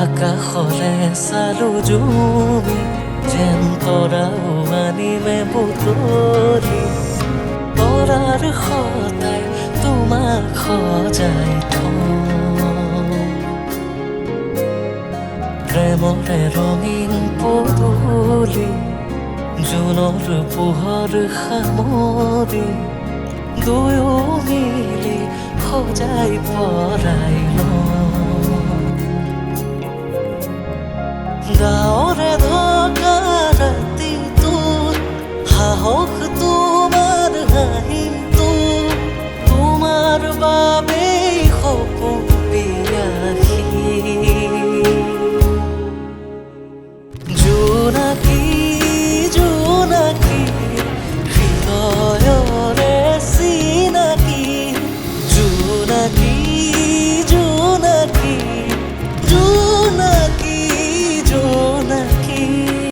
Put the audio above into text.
আকাশলে চালো জুমি যেন তৰাও আনিমে বুটলি তৰাৰ সদায় তোমাক সজাই থওঁ প্ৰেমৰে ৰঙীন পদূলি জোনৰ পোহৰ সামৰি দুয়ো মিলি সজাই পৰাই লওঁ গাঁও